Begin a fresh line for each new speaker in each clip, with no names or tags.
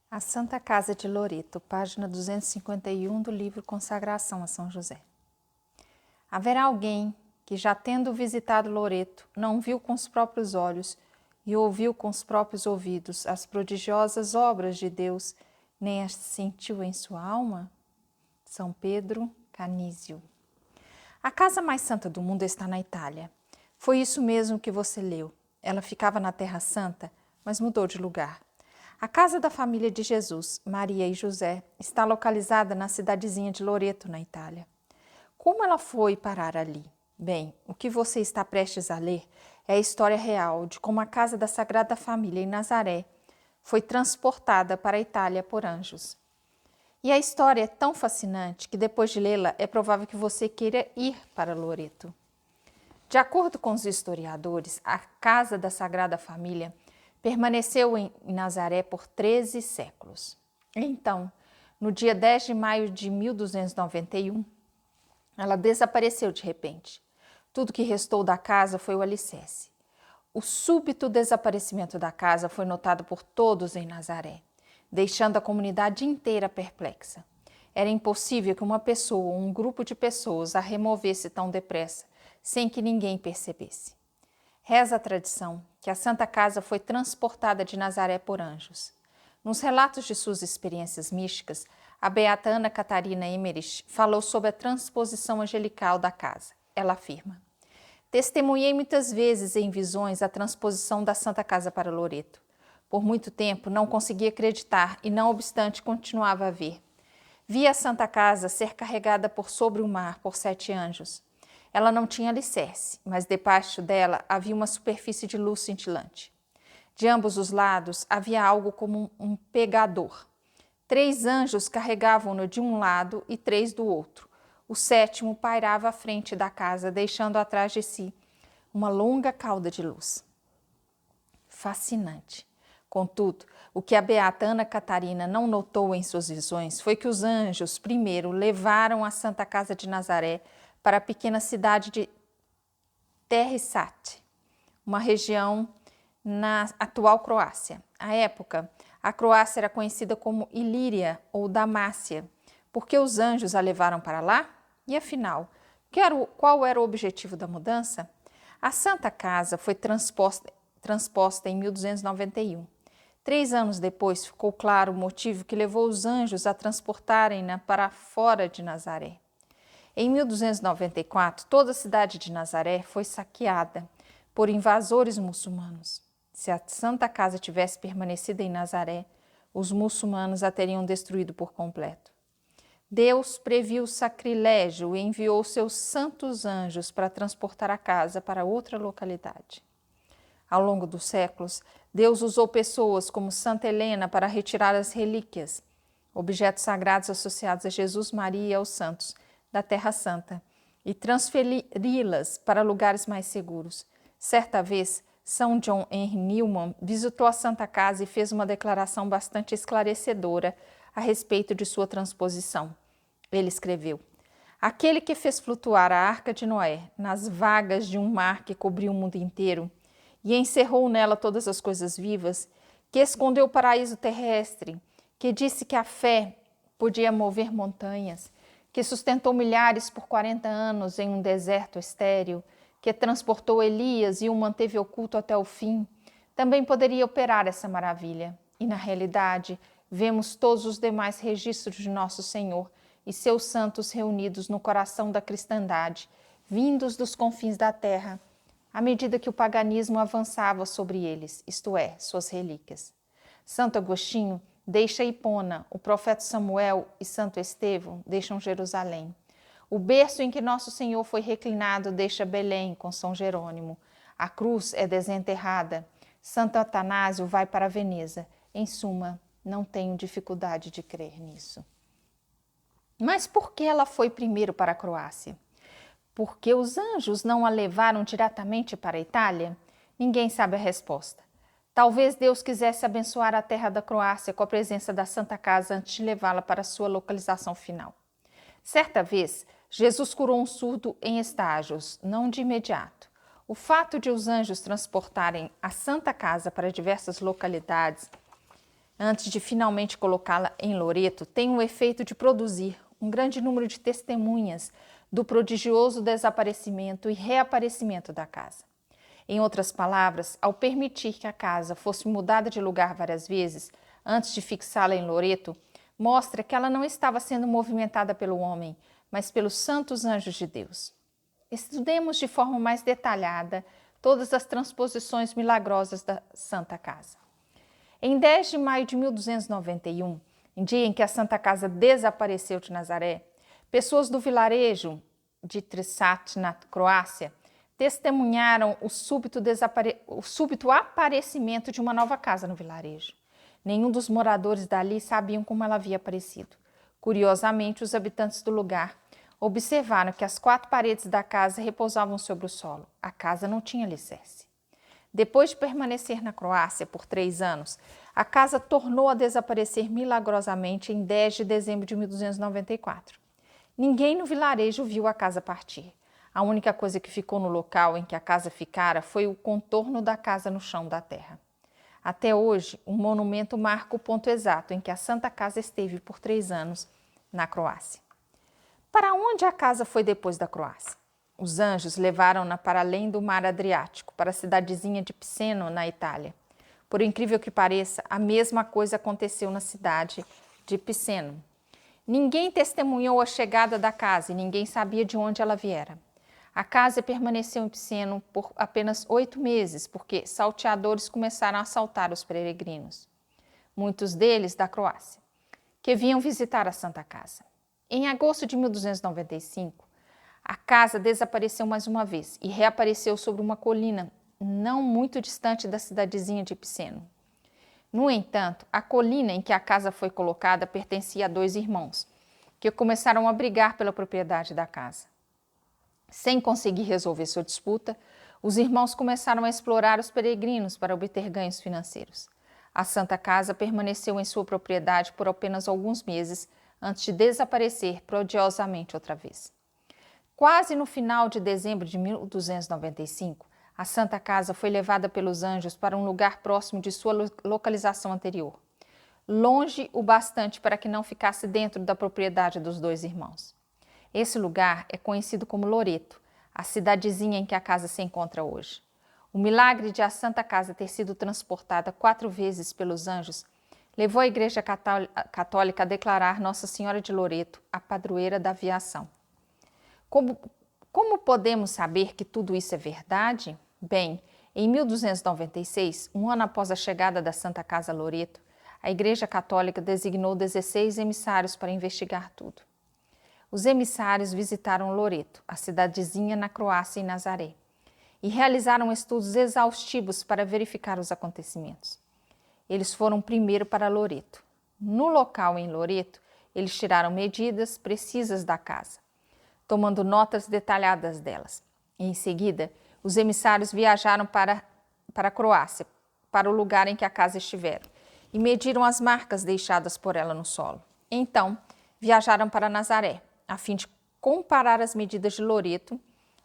A Santa Casa de Loreto, página 251 do livro Consagração a São José. Haverá alguém que, já tendo visitado Loreto, não viu com os próprios olhos e ouviu com os próprios ouvidos as prodigiosas obras de Deus, nem as sentiu em sua alma? São Pedro Canísio. A casa mais santa do mundo está na Itália. Foi isso mesmo que você leu. Ela ficava na Terra Santa, mas mudou de lugar. A casa da família de Jesus, Maria e José, está localizada na cidadezinha de Loreto, na Itália. Como ela foi parar ali? Bem, o que você está prestes a ler é a história real de como a casa da Sagrada Família em Nazaré foi transportada para a Itália por anjos. E a história é tão fascinante que depois de lê-la é provável que você queira ir para Loreto. De acordo com os historiadores, a casa da Sagrada Família permaneceu em Nazaré por 13 séculos. Então, no dia 10 de maio de 1291, ela desapareceu de repente. Tudo que restou da casa foi o alicerce. O súbito desaparecimento da casa foi notado por todos em Nazaré, deixando a comunidade inteira perplexa. Era impossível que uma pessoa ou um grupo de pessoas a removesse tão depressa, sem que ninguém percebesse. Reza a tradição que a Santa Casa foi transportada de Nazaré por anjos. Nos relatos de suas experiências místicas, a beata Ana Catarina Emmerich falou sobre a transposição angelical da casa. Ela afirma: testemunhei muitas vezes em visões a transposição da Santa Casa para Loreto. Por muito tempo não conseguia acreditar e, não obstante, continuava a ver. Vi a Santa Casa ser carregada por sobre o mar por 7 anjos. Ela não tinha alicerce, mas debaixo dela havia uma superfície de luz cintilante. De ambos os lados havia algo como um pegador. 3 anjos carregavam-no de um lado e 3 do outro. O 7º pairava à frente da casa, deixando atrás de si uma longa cauda de luz. Fascinante. Contudo, o que a beata Ana Catarina não notou em suas visões foi que os anjos, primeiro, levaram a Santa Casa de Nazaré para a pequena cidade de Terissate, uma região na atual Croácia. À época, a Croácia era conhecida como Ilíria ou Damácia. Por que os anjos a levaram para lá? E afinal, qual era o objetivo da mudança? A Santa Casa foi transposta em 1291. 3 anos depois, ficou claro o motivo que levou os anjos a transportarem-na para fora de Nazaré. Em 1294, toda a cidade de Nazaré foi saqueada por invasores muçulmanos. Se a Santa Casa tivesse permanecido em Nazaré, os muçulmanos a teriam destruído por completo. Deus previu o sacrilégio e enviou seus santos anjos para transportar a casa para outra localidade. Ao longo dos séculos, Deus usou pessoas como Santa Helena para retirar as relíquias, objetos sagrados associados a Jesus, Maria e aos santos, da Terra Santa, e transferi-las para lugares mais seguros. Certa vez, São John Henry Newman visitou a Santa Casa e fez uma declaração bastante esclarecedora a respeito de sua transposição. Ele escreveu: aquele que fez flutuar a Arca de Noé nas vagas de um mar que cobriu o mundo inteiro e encerrou nela todas as coisas vivas, que escondeu o paraíso terrestre, que disse que a fé podia mover montanhas, que sustentou milhares por 40 anos em um deserto estéril, que transportou Elias e o manteve oculto até o fim, também poderia operar essa maravilha. E, na realidade, vemos todos os demais registros de Nosso Senhor e seus santos reunidos no coração da cristandade, vindos dos confins da terra, à medida que o paganismo avançava sobre eles, isto é, suas relíquias. Santo Agostinho deixa Hipona, o profeta Samuel e Santo Estevão deixam Jerusalém. O berço em que Nosso Senhor foi reclinado deixa Belém com São Jerônimo. A cruz é desenterrada. Santo Atanásio vai para Veneza. Em suma, não tenho dificuldade de crer nisso. Mas por que ela foi primeiro para a Croácia? Porque os anjos não a levaram diretamente para a Itália? Ninguém sabe a resposta. Talvez Deus quisesse abençoar a terra da Croácia com a presença da Santa Casa antes de levá-la para sua localização final. Certa vez, Jesus curou um surdo em estágios, não de imediato. O fato de os anjos transportarem a Santa Casa para diversas localidades antes de finalmente colocá-la em Loreto, tem o efeito de produzir um grande número de testemunhas do prodigioso desaparecimento e reaparecimento da casa. Em outras palavras, ao permitir que a casa fosse mudada de lugar várias vezes antes de fixá-la em Loreto, mostra que ela não estava sendo movimentada pelo homem, mas pelos santos anjos de Deus. Estudemos de forma mais detalhada todas as transposições milagrosas da Santa Casa. Em 10 de maio de 1291, em dia em que a Santa Casa desapareceu de Nazaré, pessoas do vilarejo de Trsat, na Croácia, testemunharam o súbito aparecimento de uma nova casa no vilarejo. Nenhum dos moradores dali sabiam como ela havia aparecido. Curiosamente, os habitantes do lugar observaram que as 4 paredes da casa repousavam sobre o solo. A casa não tinha alicerce. Depois de permanecer na Croácia por 3 anos, a casa tornou a desaparecer milagrosamente em 10 de dezembro de 1294. Ninguém no vilarejo viu a casa partir. A única coisa que ficou no local em que a casa ficara foi o contorno da casa no chão da terra. Até hoje, um monumento marca o ponto exato em que a Santa Casa esteve por 3 anos na Croácia. Para onde a casa foi depois da Croácia? Os anjos levaram-na para além do mar Adriático, para a cidadezinha de Piceno, na Itália. Por incrível que pareça, a mesma coisa aconteceu na cidade de Piceno. Ninguém testemunhou a chegada da casa e ninguém sabia de onde ela viera. A casa permaneceu em Piceno por apenas 8 meses, porque salteadores começaram a assaltar os peregrinos, muitos deles da Croácia, que vinham visitar a Santa Casa. Em agosto de 1295, a casa desapareceu mais uma vez e reapareceu sobre uma colina não muito distante da cidadezinha de Piceno. No entanto, a colina em que a casa foi colocada pertencia a 2 irmãos, que começaram a brigar pela propriedade da casa. Sem conseguir resolver sua disputa, os irmãos começaram a explorar os peregrinos para obter ganhos financeiros. A Santa Casa permaneceu em sua propriedade por apenas alguns meses antes de desaparecer prodigiosamente outra vez. Quase no final de dezembro de 1295, a Santa Casa foi levada pelos anjos para um lugar próximo de sua localização anterior, longe o bastante para que não ficasse dentro da propriedade dos 2 irmãos. Esse lugar é conhecido como Loreto, a cidadezinha em que a casa se encontra hoje. O milagre de a Santa Casa ter sido transportada 4 vezes pelos anjos levou a Igreja Católica a declarar Nossa Senhora de Loreto a padroeira da aviação. Como podemos saber que tudo isso é verdade? Bem, em 1296, um ano após a chegada da Santa Casa a Loreto, a Igreja Católica designou 16 emissários para investigar tudo. Os emissários visitaram Loreto, a cidadezinha na Croácia e Nazaré, e realizaram estudos exaustivos para verificar os acontecimentos. Eles foram primeiro para Loreto. No local em Loreto, eles tiraram medidas precisas da casa, tomando notas detalhadas delas. Em seguida, os emissários viajaram para a Croácia, para o lugar em que a casa estivera, e mediram as marcas deixadas por ela no solo. Então, viajaram para Nazaré, a fim de comparar as medidas de Loreto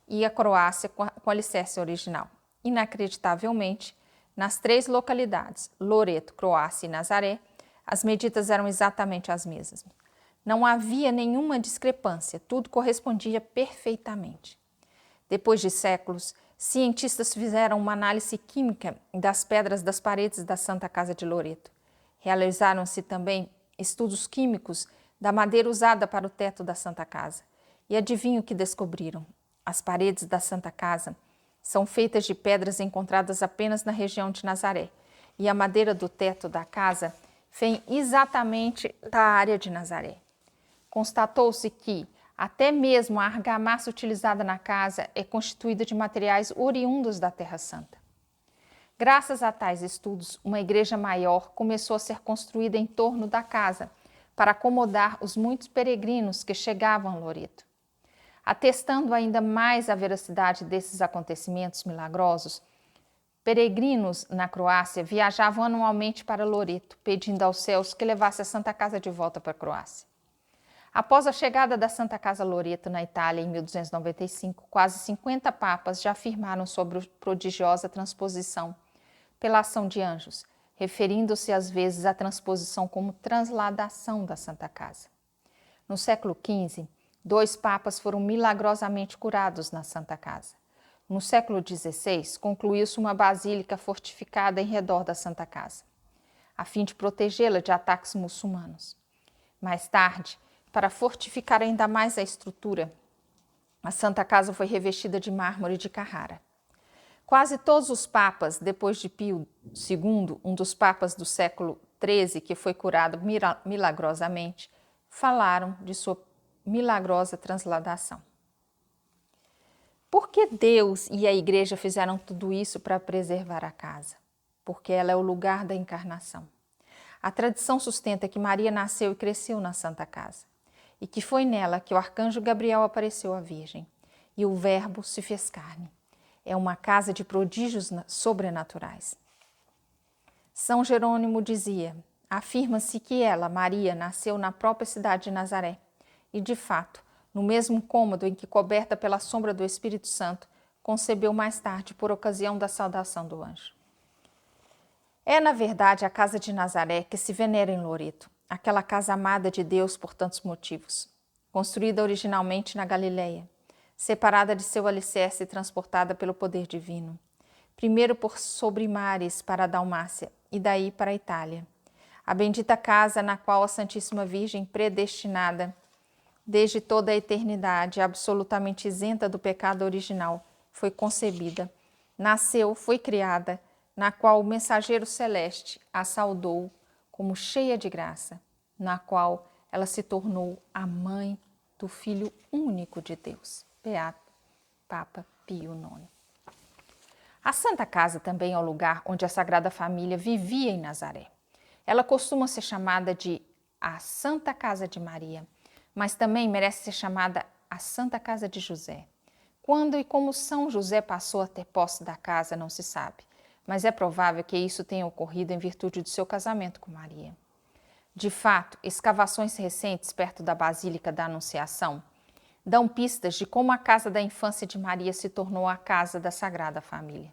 e a Croácia com o alicerce original. Inacreditavelmente, nas 3 localidades, Loreto, Croácia e Nazaré, as medidas eram exatamente as mesmas. Não havia nenhuma discrepância, tudo correspondia perfeitamente. Depois de séculos, cientistas fizeram uma análise química das pedras das paredes da Santa Casa de Loreto. Realizaram-se também estudos químicos da madeira usada para o teto da Santa Casa. E adivinha o que descobriram? As paredes da Santa Casa são feitas de pedras encontradas apenas na região de Nazaré, e a madeira do teto da casa vem exatamente da área de Nazaré. Constatou-se que até mesmo a argamassa utilizada na casa é constituída de materiais oriundos da Terra Santa. Graças a tais estudos, uma igreja maior começou a ser construída em torno da casa para acomodar os muitos peregrinos que chegavam a Loreto. Atestando ainda mais a veracidade desses acontecimentos milagrosos, peregrinos na Croácia viajavam anualmente para Loreto, pedindo aos céus que levasse a Santa Casa de volta para a Croácia. Após a chegada da Santa Casa Loreto na Itália em 1295, quase 50 papas já afirmaram sobre a prodigiosa transposição pela ação de anjos, referindo-se às vezes à transposição como transladação da Santa Casa. No século XV, 2 papas foram milagrosamente curados na Santa Casa. No século XVI, concluiu-se uma basílica fortificada em redor da Santa Casa, a fim de protegê-la de ataques muçulmanos. Mais tarde, para fortificar ainda mais a estrutura, a Santa Casa foi revestida de mármore de Carrara. Quase todos os papas, depois de Pio II, um dos papas do século XIII, que foi curado milagrosamente, falaram de sua milagrosa transladação. Por que Deus e a Igreja fizeram tudo isso para preservar a casa? Porque ela é o lugar da encarnação. A tradição sustenta que Maria nasceu e cresceu na Santa Casa, e que foi nela que o arcanjo Gabriel apareceu à Virgem, e o Verbo se fez carne. É uma casa de prodígios sobrenaturais. São Jerônimo dizia: afirma-se que ela, Maria, nasceu na própria cidade de Nazaré, e de fato, no mesmo cômodo em que, coberta pela sombra do Espírito Santo, concebeu mais tarde por ocasião da saudação do anjo. É, na verdade, a casa de Nazaré que se venera em Loreto, aquela casa amada de Deus por tantos motivos. Construída originalmente na Galileia, separada de seu alicerce e transportada pelo poder divino. Primeiro por sobre mares para a Dalmácia e daí para a Itália. A bendita casa na qual a Santíssima Virgem, predestinada desde toda a eternidade, absolutamente isenta do pecado original, foi concebida, nasceu, foi criada, na qual o mensageiro celeste a saudou como cheia de graça, na qual ela se tornou a mãe do Filho único de Deus, Beato Papa Pio IX. A Santa Casa também é o lugar onde a Sagrada Família vivia em Nazaré. Ela costuma ser chamada de a Santa Casa de Maria, mas também merece ser chamada a Santa Casa de José. Quando e como São José passou a ter posse da casa não se sabe, mas é provável que isso tenha ocorrido em virtude do seu casamento com Maria. De fato, escavações recentes perto da Basílica da Anunciação dão pistas de como a casa da infância de Maria se tornou a casa da Sagrada Família.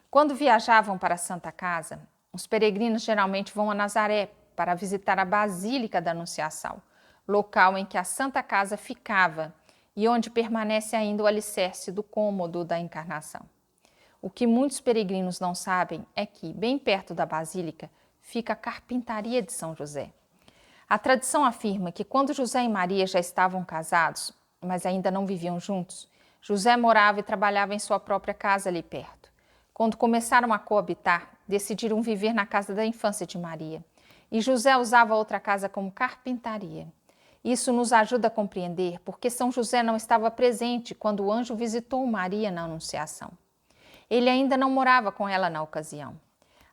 Quando viajavam para a Santa Casa, os peregrinos geralmente vão a Nazaré para visitar a Basílica da Anunciação, local em que a Santa Casa ficava e onde permanece ainda o alicerce do cômodo da encarnação. O que muitos peregrinos não sabem é que, bem perto da Basílica, fica a Carpintaria de São José. A tradição afirma que quando José e Maria já estavam casados, mas ainda não viviam juntos, José morava e trabalhava em sua própria casa ali perto. Quando começaram a coabitar, decidiram viver na casa da infância de Maria, e José usava outra casa como carpintaria. Isso nos ajuda a compreender porque São José não estava presente quando o anjo visitou Maria na Anunciação. Ele ainda não morava com ela na ocasião.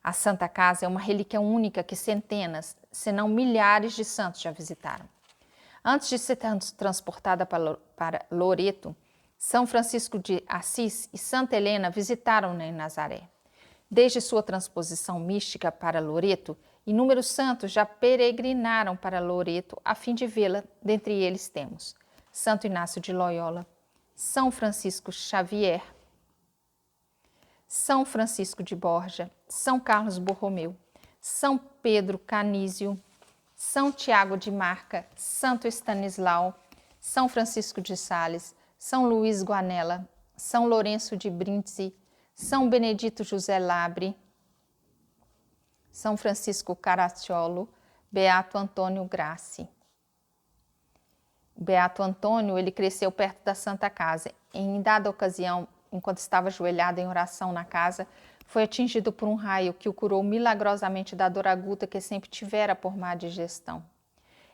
A Santa Casa é uma relíquia única que centenas, se não milhares de santos já visitaram. Antes de ser transportada para Loreto, São Francisco de Assis e Santa Helena visitaram-na em Nazaré. Desde sua transposição mística para Loreto, inúmeros santos já peregrinaram para Loreto a fim de vê-la. Dentre eles temos Santo Inácio de Loyola, São Francisco Xavier, São Francisco de Borja, São Carlos Borromeu, São Pedro Canísio, São Tiago de Marca, Santo Estanislau, São Francisco de Sales, São Luís Guanella, São Lourenço de Brindisi, São Benedito José Labre, São Francisco Caracciolo, Beato Antônio Grassi. O Beato Antônio, ele cresceu perto da Santa Casa. Em dada ocasião, enquanto estava ajoelhado em oração na casa, foi atingido por um raio que o curou milagrosamente da dor aguda que sempre tivera por má digestão.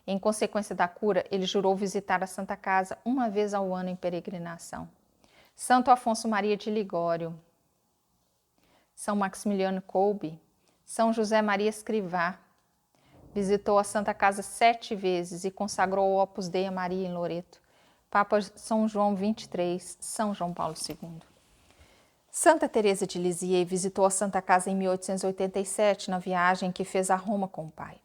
Em consequência da cura, ele jurou visitar a Santa Casa uma vez ao ano em peregrinação. Santo Afonso Maria de Ligório, São Maximiliano Kolbe, São José Maria Escrivá, visitou a Santa Casa 7 vezes e consagrou o Opus Dei a Maria em Loreto. Papa São João XXIII, São João Paulo II. Santa Teresa de Lisieux visitou a Santa Casa em 1887, na viagem que fez a Roma com o pai.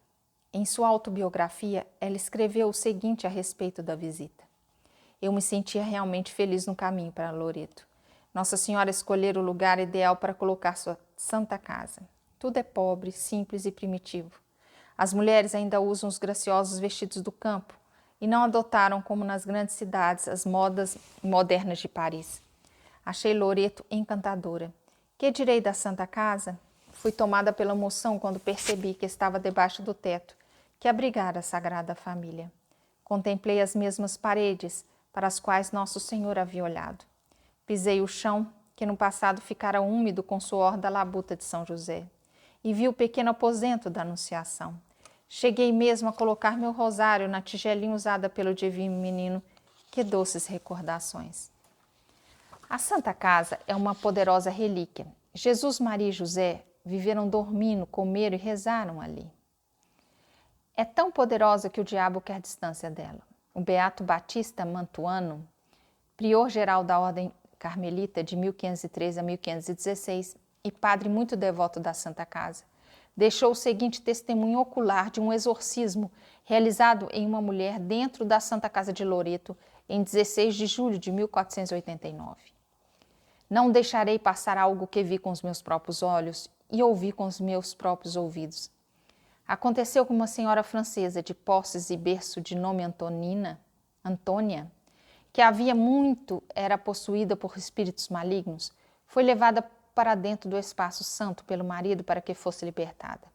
Em sua autobiografia, ela escreveu o seguinte a respeito da visita. Eu me sentia realmente feliz no caminho para Loreto. Nossa Senhora escolhera o lugar ideal para colocar sua Santa Casa. tudo é pobre, simples e primitivo. As mulheres ainda usam os graciosos vestidos do campo e não adotaram, como nas grandes cidades, as modas modernas de Paris. Achei Loreto encantadora. Que direi da Santa Casa? Fui tomada pela emoção quando percebi que estava debaixo do teto que abrigara a Sagrada Família. Contemplei as mesmas paredes para as quais Nosso Senhor havia olhado. Pisei o chão, que no passado ficara úmido com o suor da labuta de São José, e vi o pequeno aposento da Anunciação. Cheguei mesmo a colocar meu rosário na tigelinha usada pelo Divino Menino. Que doces recordações! A Santa Casa é uma poderosa relíquia. Jesus, Maria e José viveram dormindo, comeram e rezaram ali. É tão poderosa que o diabo quer distância dela. O Beato Batista Mantuano, prior-geral da Ordem Carmelita de 1513 a 1516 e padre muito devoto da Santa Casa, deixou o seguinte testemunho ocular de um exorcismo realizado em uma mulher dentro da Santa Casa de Loreto em 16 de julho de 1489. Não deixarei passar algo que vi com os meus próprios olhos e ouvi com os meus próprios ouvidos. Aconteceu que uma senhora francesa de posses e berço de nome Antônia, que havia muito era possuída por espíritos malignos, foi levada para dentro do espaço santo pelo marido para que fosse libertada.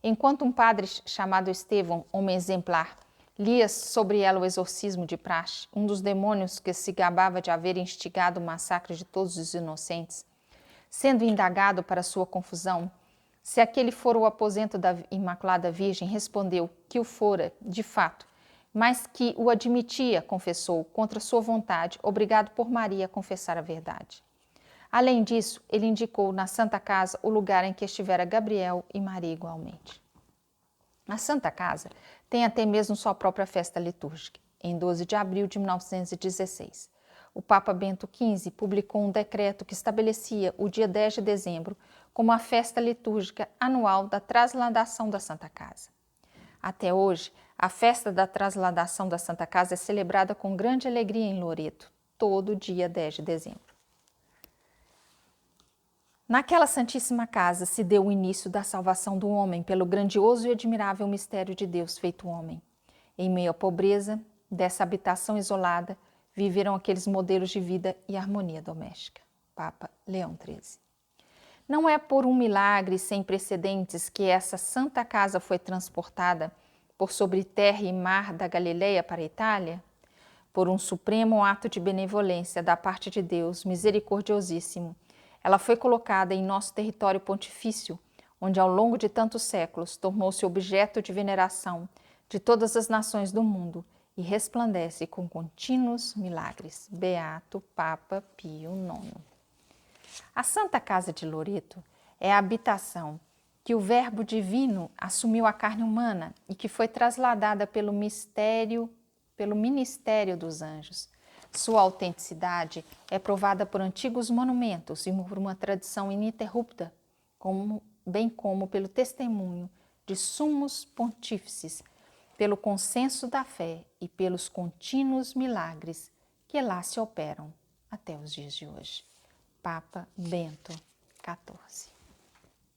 Enquanto um padre chamado Estevão, homem exemplar, lia sobre ela o exorcismo de praxe, um dos demônios que se gabava de haver instigado o massacre de todos os inocentes, sendo indagado para sua confusão, se aquele fora o aposento da Imaculada Virgem, respondeu que o fora, de fato, mas que o admitia, confessou, contra sua vontade, obrigado por Maria a confessar a verdade. Além disso, ele indicou na Santa Casa o lugar em que estivera Gabriel e Maria igualmente. A Santa Casa tem até mesmo sua própria festa litúrgica. Em 12 de abril de 1916, o Papa Bento XV publicou um decreto que estabelecia o dia 10 de dezembro como a festa litúrgica anual da Transladação da Santa Casa. Até hoje, a festa da Transladação da Santa Casa é celebrada com grande alegria em Loreto, todo dia 10 de dezembro. Naquela Santíssima Casa se deu o início da salvação do homem pelo grandioso e admirável mistério de Deus feito homem. Em meio à pobreza dessa habitação isolada, viveram aqueles modelos de vida e harmonia doméstica. Papa Leão XIII. Não é por um milagre sem precedentes que essa Santa Casa foi transportada por sobre terra e mar da Galileia para a Itália? Por um supremo ato de benevolência da parte de Deus, misericordiosíssimo, ela foi colocada em nosso território pontifício, onde ao longo de tantos séculos tornou-se objeto de veneração de todas as nações do mundo e resplandece com contínuos milagres. Beato Papa Pio IX. A Santa Casa de Loreto é a habitação que o Verbo Divino assumiu a carne humana e que foi trasladada pelo ministério dos anjos. Sua autenticidade é provada por antigos monumentos e por uma tradição ininterrupta, bem como pelo testemunho de sumos pontífices, pelo consenso da fé e pelos contínuos milagres que lá se operam até os dias de hoje. Papa Bento XIV.